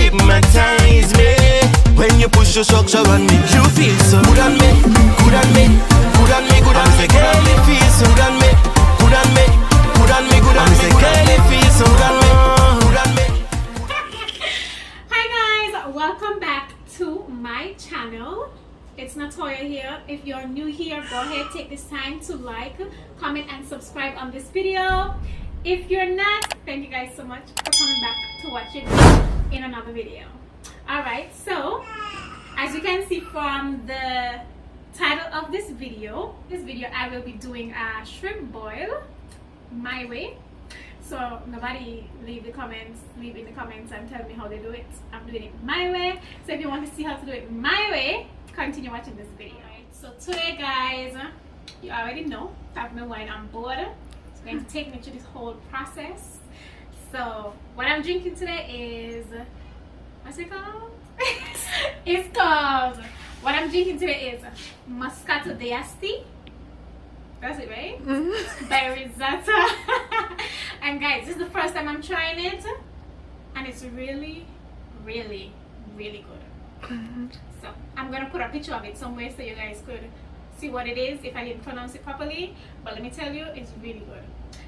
hypnotize me. When you push your structure on me, you feel so good on me, good on me, good on me, good on me. Girl, it feels so good on me, good on me, good on me, good on me. Girl, it feels so good on me, good on me. Hi guys, welcome back to my channel. It's Natoya here. If you're new here, go ahead, take this time to like, comment and subscribe on this video. If you're not, thank you guys so much for coming back to watch it in another video. Alright, so as you can see from the title of this video I will be doing a shrimp boil my way. So nobody leave in the comments and tell me how they do it. I'm doing it my way. So if you want to see how to do it my way, continue watching this video. Right, so today guys, you already know, I've been wine on board. It's going to take me through this whole process. So what I'm drinking today is, what's it called? It's called, what I'm drinking today is Moscato d'Asti. That's it, right? By Risotto. And guys, this is the first time I'm trying it, and it's really, really, really good. So I'm gonna put a picture of it somewhere so you guys could see what it is if I didn't pronounce it properly. But let me tell you, it's really good.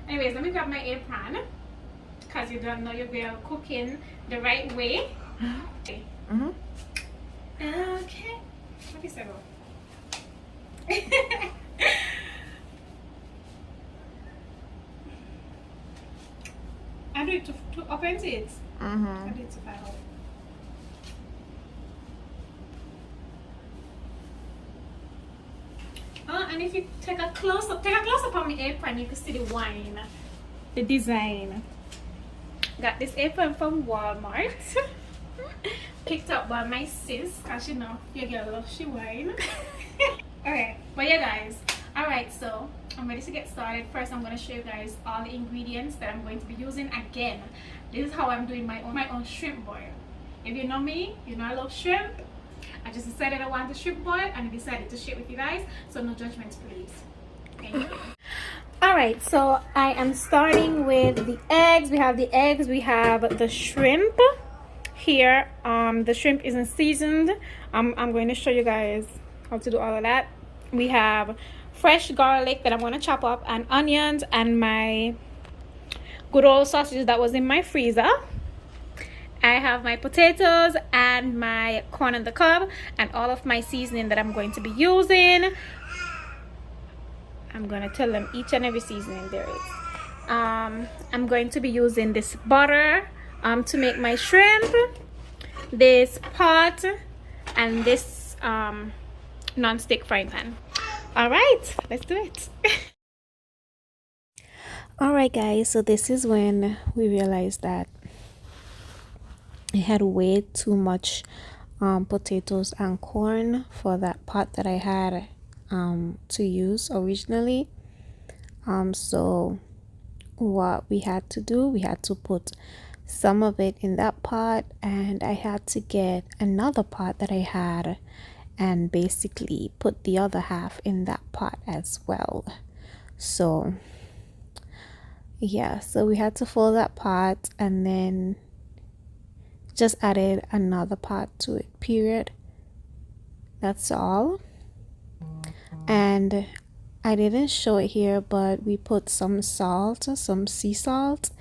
Anyways, let me grab my apron because you don't know your girl cooking the right way. Okay. Okay. What is that? I do it to open it. I do it to fire out. Oh, and if you take a close up on my apron, you can see the wine, the design. Got this apron from Walmart. Picked up by my sis, cause you know your girl loves she wine. Okay, but yeah guys, alright, so I'm ready to get started. First I'm going to show you guys all the ingredients that I'm going to be using. Again, this is how I'm doing my own shrimp boil. If you know me, you know I love shrimp. I just decided I want a shrimp boil and I decided to share it with you guys, so no judgments please. Thank you. Alright, so I am starting with the eggs. We have the eggs, we have the shrimp here. The shrimp isn't seasoned. I'm going to show you guys how to do all of that. We have fresh garlic that I'm going to chop up, and onions, and my good old sausage that was in my freezer. I have my potatoes and my corn on the cob and all of my seasoning that I'm going to be using. I'm going to tell them each and every seasoning there is. I'm going to be using this butter to make my shrimp, this pot, and this non-stick frying pan. All right, let's do it. All right guys, so this is when we realized that I had way too much potatoes and corn for that pot that I had to use originally. So what we had to do, we had to put some of it in that pot, and I had to get another pot that I had and basically put the other half in that pot as well. So yeah, so we had to fill that pot and then just added another pot to it, period. That's all. And I didn't show it here, but we put some salt, some sea salt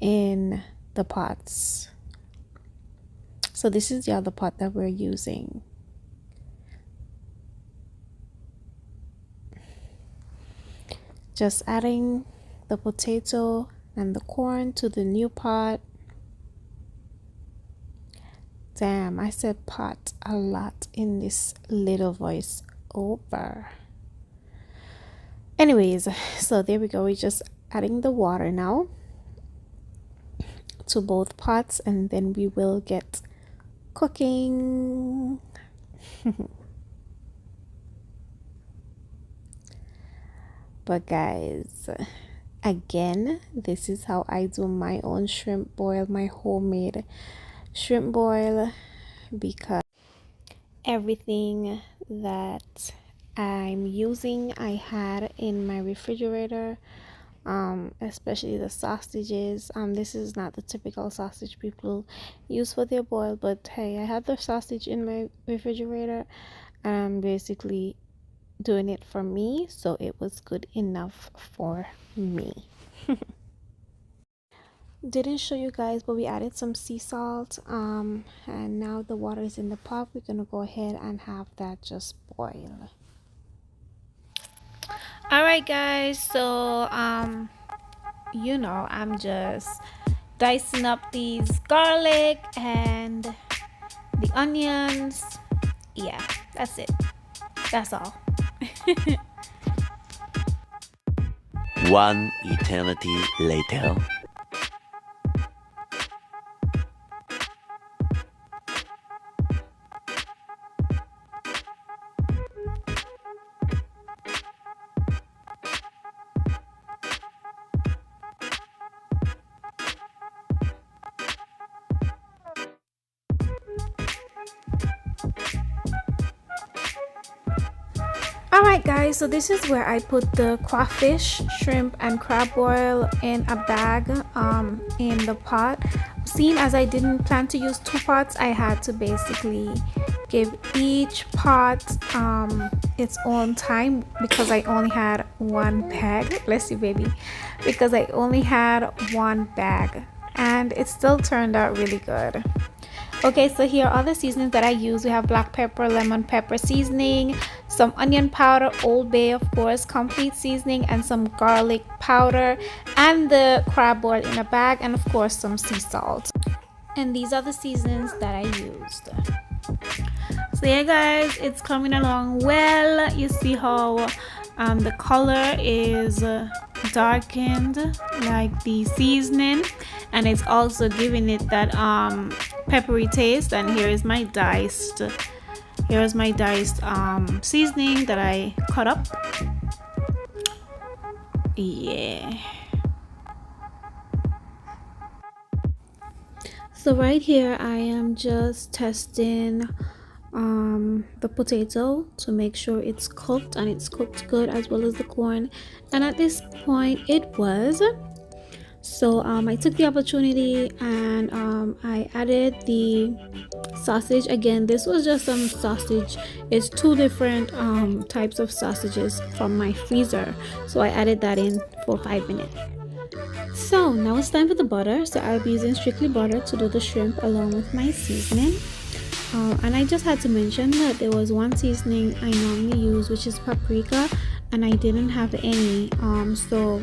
in the pots. So this is the other pot that we're using. Just adding the potato and the corn to the new pot. Damn, I said pot a lot in this little voice over. Anyways, so there we go. We're just adding the water now to both pots, and then we will get cooking. But guys, again, this is how I do my own shrimp boil, my homemade shrimp boil, because everything that I'm using I had in my refrigerator especially the sausages. This is not the typical sausage people use for their boil, but hey, I had the sausage in my refrigerator and I'm basically doing it for me, so it was good enough for me. Didn't show you guys, but we added some sea salt, and now the water is in the pot. We're gonna go ahead and have that just boil. All right guys, so you know, I'm just dicing up these garlic and the onions. Yeah, that's it. That's all. One eternity later. Alright guys, so this is where I put the crawfish, shrimp and crab boil in a bag in the pot. Seeing as I didn't plan to use 2 pots, I had to basically give each pot its own time because I only had 1 bag. Bless you baby. Because I only had 1 bag and it still turned out really good. Okay, so here are the seasonings that I use. We have black pepper, lemon pepper seasoning, some onion powder, Old Bay of course, complete seasoning, and some garlic powder, and the crab boil in a bag, and of course some sea salt. And these are the seasonings that I used. So yeah guys, it's coming along well. You see how the color is darkened like the seasoning, and it's also giving it that peppery taste. And here's my diced seasoning that I cut up. Yeah, so right here I am just testing the potato to make sure it's cooked, and it's cooked good, as well as the corn, and at this point it was. So I took the opportunity and I added the sausage. Again, this was just some sausage. It's 2 different types of sausages from my freezer, so I added that in for 5 minutes. So now it's time for the butter. So I'll be using strictly butter to do the shrimp along with my seasoning. And I just had to mention that there was one seasoning I normally use, which is paprika, and I didn't have any, so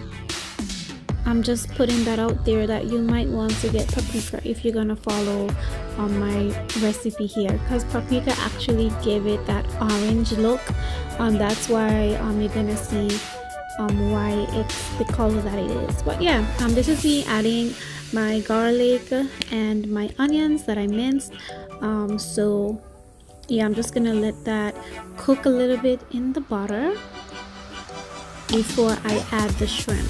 I'm just putting that out there that you might want to get paprika if you're gonna follow my recipe here, because paprika actually gave it that orange look. That's why you're gonna see why it's the color that it is. But yeah, this is me adding my garlic and my onions that I minced. So yeah, I'm just gonna let that cook a little bit in the butter before I add the shrimp.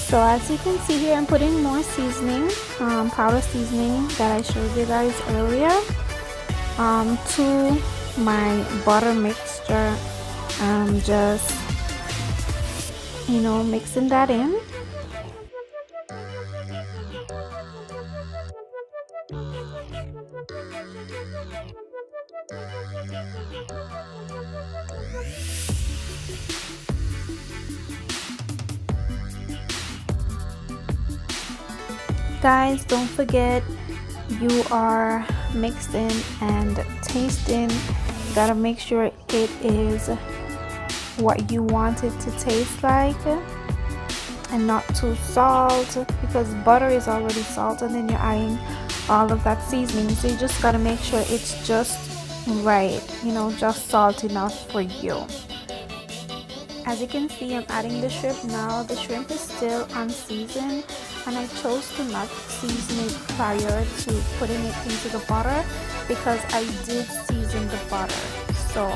So as you can see here, I'm putting more seasoning, powder seasoning that I showed you guys earlier, to my butter mixture. Just, you know, mixing that in. Guys, don't forget, you are mixing and tasting. You gotta make sure it is what you want it to taste like and not too salt, because butter is already salt and then you're adding all of that seasoning. So you just gotta make sure it's just right, you know, just salt enough for you. As you can see, I'm adding the shrimp now. The shrimp is still unseasoned. and I chose to not season it prior to putting it into the butter because I did season the butter, so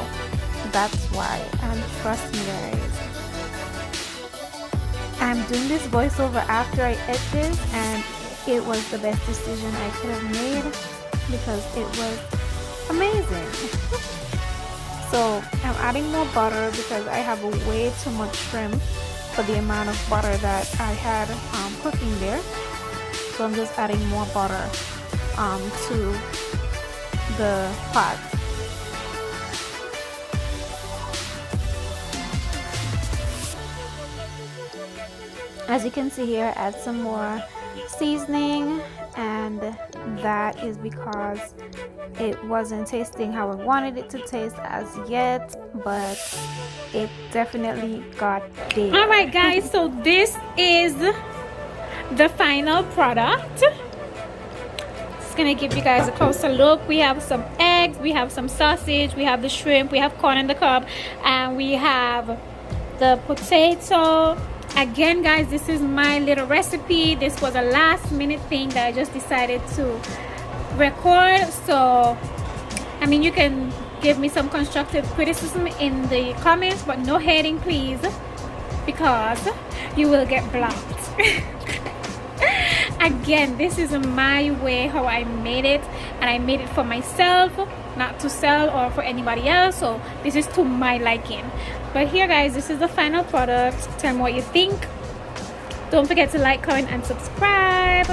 that's why. And trust me guys, I'm doing this voiceover after I ate this, and it was the best decision I could have made because it was amazing. So I'm adding more butter because I have way too much shrimp for the amount of butter that I had cooking there. So I'm just adding more butter to the pot. As you can see here, add some more seasoning, and that is because it wasn't tasting how I wanted it to taste as yet, but it definitely got there. All right guys, so this is the final product. Just gonna give you guys a closer look. We have some eggs, we have some sausage, we have the shrimp, we have corn on the cob, and we have the potato. Again guys, this is my little recipe. This was a last minute thing that I just decided to record. So I mean, you can give me some constructive criticism in the comments, but no hating please, because you will get blocked. Again, this is my way how I made it, and I made it for myself, not to sell or for anybody else. So this is to my liking. But here guys, this is the final product. Tell me what you think. Don't forget to like, comment and subscribe.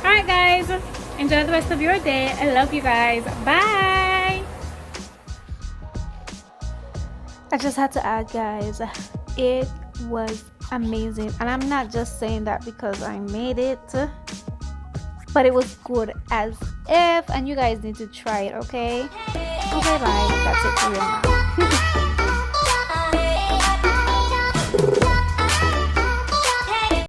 Alright guys, enjoy the rest of your day. I love you guys. Bye. I just had to add guys, it was amazing, and I'm not just saying that because I made it, but it was good as if, and you guys need to try it. Okay, bye. That's it for real now.